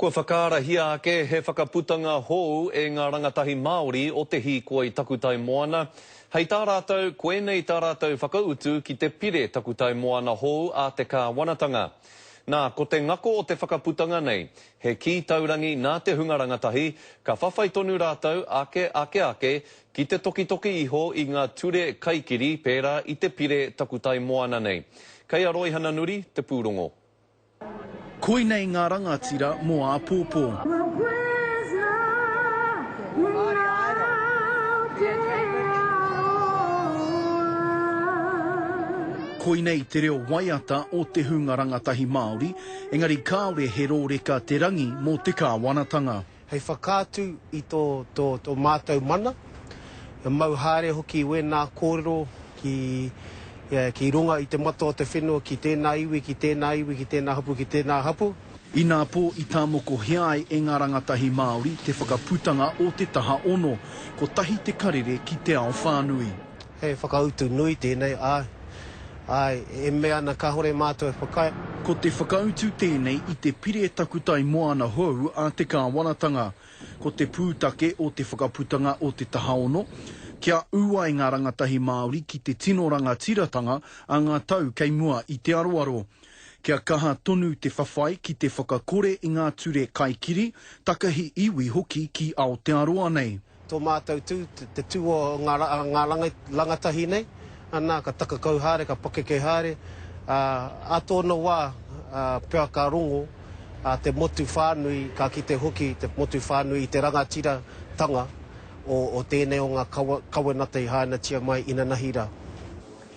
Kua whakaarahia ake he whakaputanga hou e ngā rangatahi Māori o te hīkoi takutai moana. Hei tā rātou, koe nei tā rātou whakautu ki te pire takutai moana hou a te kāwanatanga. Nā, ko te ngako o te whakaputanga nei, he ki taurangi nā te hunga rangatahi, ka whawhai tonu rātou ake ki te toki iho i ngā ture kaikiri pērā i te pire takutai moana nei. Kei aroi hana nuri, te pūrongo. Koinei ngā rangatira mo a pōpō. Koinei te reo waiata o te hunga rangatahi Māori, engari kāore he rōreka te rangi mō te kāwanatanga. Hei whakātu i tō mātou mana, mau haere hoki wēnā kōrero ki runga i te mata o te whenua, ki tēnā iwi, ki tēnā iwi, ki tēnā hapu, ki tēnā hapu. I nā pō i tā moko heai e ngā rangatahi Māori, te whakaputanga o te taha ono, ko tahi te karere ki te ao whānui. Hei whakautu nui tēnei, ai, e mea na ka hore mātou e whakai. Ko te whakautu tēnei i te pire takutai moana hou a te kāwanatanga, ko te pūtake o te whakaputanga o te taha ono, kia ua i ngā rangatahi Māori ki te tino rangatiratanga a ngā tau kei mua i te aroaro. Kia kaha tonu te whawhai ki te whakakore i ngā ture kaikiri, takahi iwi hoki ki Aotearoa nei. Tō mātou te tū o ngā rangatahi nei, anā ka taka kauhare, ka pake kei hare, a tōna wā pēa ka rongo, te motu whānui, ka ki te hoki, te motu whānui i te rangatira tanga, o tēnei o ngā kawenata i haina tia mai ina nahira.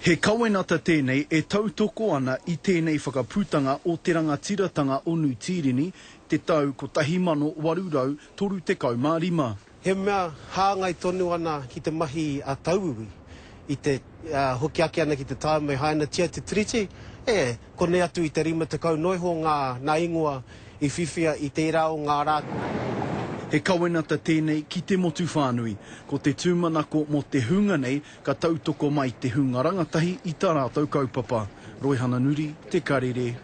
He kawenata tēnei e tautoko ana i tēnei whakaputanga o te rangatiratanga o Nutirini te tau ko 1835. He mea hāngai tonu ana ki te mahi a tauiwi, i te hoki ake ana ki te tāme haina tia te tiriti, kone atu i te rima te kau noiho ngā ingoa i whiwhia i te rao ngā rāku. He kawenata tēnei ki te motu whānui, ko te tūmanako mo te hunga nei ka tautoko mai te hunga rangatahi i tā rātou kaupapa. Roihana nuri, te karere.